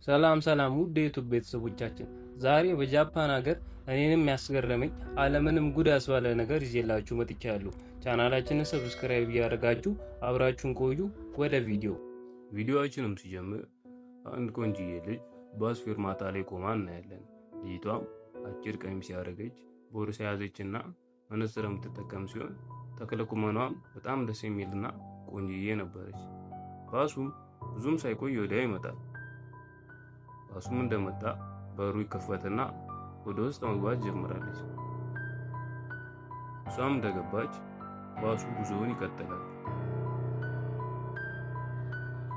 ሰላም ውድ የዩቲዩብ ቤተሰቦቻችን፣ ዛሬ በጃፓን ሀገር እኔንም ያስገረመኝ ዓለምንም ጉድ ያስባለ ነገር ይዤላችሁ መጥቻለሁ። ቻናላችንን ሰብስክራይብ እያደረጋችሁ አብራችሁን ቆዩ። ወደ ቪዲዮአችንም ሲጀምር አንድ ቆንጂዬ ልጅ ባስ ፌርማታ ላይ ቆማ እናያለን። ልጅቷም አጭር ቀሚስ ያደረገች፣ ቦርሳ ያዘችና መነጽር የምትጠቀም ሲሆን ተክለ ቁመናዋም በጣም ደስ የሚልና ቆንጂዬ ነበረች። ባሱም ብዙም ሳይቆይ ወዲያ ይመጣል። ባሱም እንደመጣ በሩ ይከፈትና ወደ ውስጥ መግባት ጀምራለች። እሷም እንደገባች ባሱ ጉዞውን ይቀጥላል።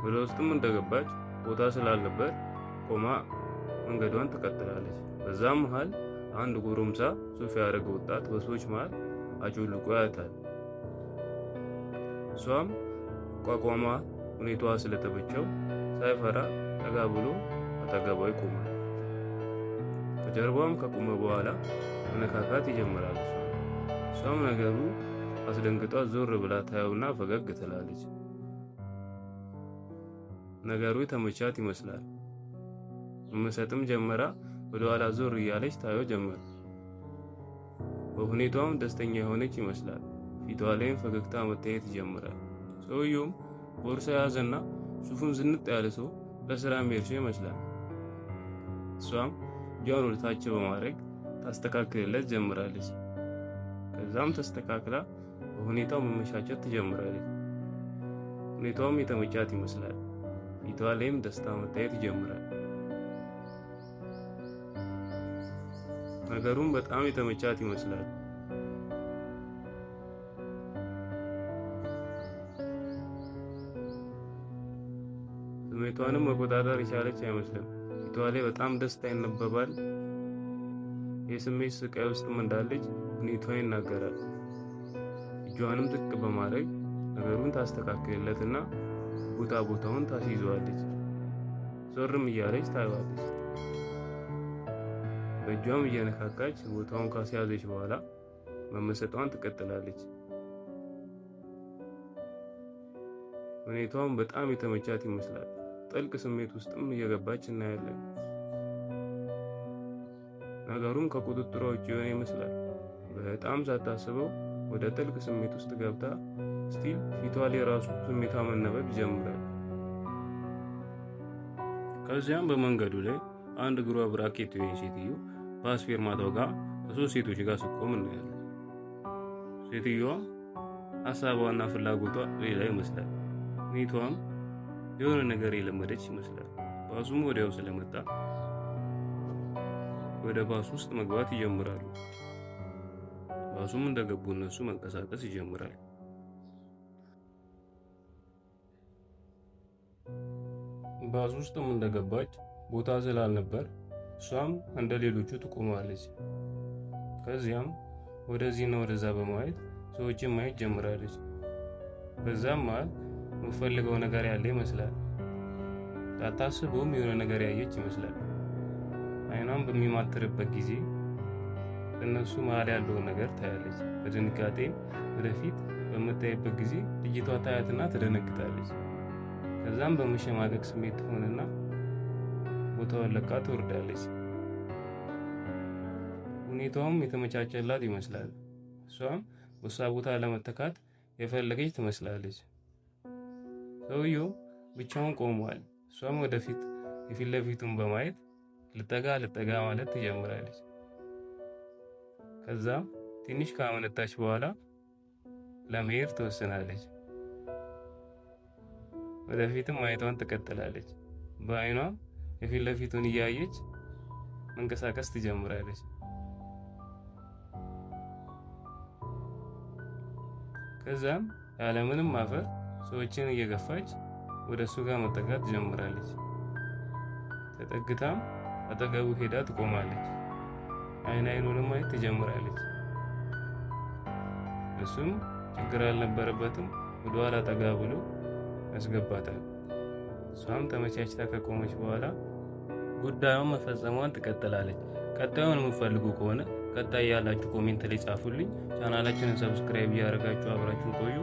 ወደ ውስጥም እንደገባች ቦታ ስላልነበር ቆማ መንገዷን ትቀጥላለች። በዛም መሃል አንድ ጎረምሳ ሱፍ ያደረገ ወጣት በሰዎች መሃል አጮልቆ ያያታል። እሷም ቋቋማ ሁኔታዋ ስለተበቸው ሳይፈራ ጠጋ ብሎ አጠገቧ ይቆማል። ከጀርባውም ከቆመ በኋላ መነካካት ይጀምራል። እሷም ነገሩ አስደንግጧት ዞር ብላ ታየውና ፈገግ ትላለች። ነገሩ የተመቻት ይመስላል። መመሰጥም ጀመራ። ወደ ኋላ ዞር እያለች ታየው ጀመር። በሁኔታውም ደስተኛ የሆነች ይመስላል። ፊቷ ላይም ፈገግታ መታየት ይጀምራል። ሰውየውም ቦርሳ ያዘና ሱፉን ዝንጥ ያለ ሰው ለስራ የሚሄድ ሰው ይመስላል። እሷም እጇን ወደ ታች በማድረግ ታስተካክልለት ጀምራለች። ከዛም ተስተካክላ በሁኔታው መመቻቸት ትጀምራለች። ሁኔታውም የተመቻት ይመስላል። ፊቷ ላይም ደስታ መታየት ይጀምራል። ነገሩም በጣም የተመቻት ይመስላል። ስሜቷንም መቆጣጠር የቻለች አይመስልም። ፊቷ ላይ በጣም ደስታ ይነበባል። የስሜት ስቃይ ውስጥም እንዳለች ሁኔታዋ ይናገራል። እጇንም ዝቅ በማድረግ ነገሩን ታስተካክልለትና ቦታውን ታስይዘዋለች። ዞርም እያለች ታየዋለች። በእጇም እየነካካች ቦታውን ካስያዘች በኋላ መመሰጧን ትቀጥላለች። ሁኔታውም በጣም የተመቻት ይመስላል። ጥልቅ ስሜት ውስጥም እየገባች እናያለን። ነገሩም ከቁጥጥሯ ውጭ የሆነ ይመስላል። በጣም ሳታስበው ወደ ጥልቅ ስሜት ውስጥ ገብታ ስቲል ፊቷ ላይ ራሱ ስሜቷ መነበብ ይጀምራል። ከዚያም በመንገዱ ላይ አንድ እግሯ ብራኬት የሆነ ሴትዮ ባስ ፌርማታው ጋር ከሶስት ሴቶች ጋር ስትቆም እናያለን። ሴትዮዋ ሀሳቧና ፍላጎቷ ሌላ ይመስላል። ሁኔታዋም የሆነ ነገር የለመደች ይመስላል። ባሱም ወዲያው ስለመጣ ወደ ባሱ ውስጥ መግባት ይጀምራሉ። ባሱም እንደገቡ እነሱ መንቀሳቀስ ይጀምራል። ባሱ ውስጥም እንደገባች ቦታ ስላልነበር እሷም እንደ ሌሎቹ ትቆማለች። ከዚያም ወደዚህና ወደዛ በማየት ሰዎችን ማየት ጀምራለች። በዛም መሃል የምፈልገው ነገር ያለ ይመስላል። ታታስበውም የሆነ ነገር ያየች ይመስላል። አይኗም በሚማትርበት ጊዜ እነሱ መሃል ያለውን ነገር ታያለች። በድንጋጤም ወደፊት በምታይበት ጊዜ ልጅቷ ታያትና ትደነግጣለች። ከዛም በመሸማቀቅ ስሜት ትሆንና ቦታውን ለቃ ትወርዳለች። ሁኔታውም የተመቻቸላት ይመስላል። እሷም በሷ ቦታ ለመተካት የፈለገች ትመስላለች። ሰውየው ብቻውን ቆሟል። እሷም ወደፊት የፊት ለፊቱን በማየት ልጠጋ ማለት ትጀምራለች። ከዛም ትንሽ ካመነታች በኋላ ለመሄድ ትወስናለች። ወደፊትም ማየቷን ትቀጥላለች። በአይኗ የፊት ለፊቱን እያየች መንቀሳቀስ ትጀምራለች። ከዛም ያለምንም ማፈር ሰዎችን እየገፋች ወደ እሱ ጋር መጠጋት ትጀምራለች። ተጠግታም አጠገቡ ሄዳ ትቆማለች። አይኑንም ማየት ትጀምራለች። እሱም ችግር አልነበረበትም። ወደ ኋላ ጠጋ ብሎ ያስገባታል። እሷም ተመቻችታ ከቆመች በኋላ ጉዳዩን መፈጸሟን ትቀጥላለች። ቀጣዩን የምትፈልጉ ከሆነ ቀጣይ ያላችሁ ኮሜንት ላይ ጻፉልኝ። ቻናላችንን ሰብስክራይብ እያደረጋችሁ አብራችሁን ቆዩ።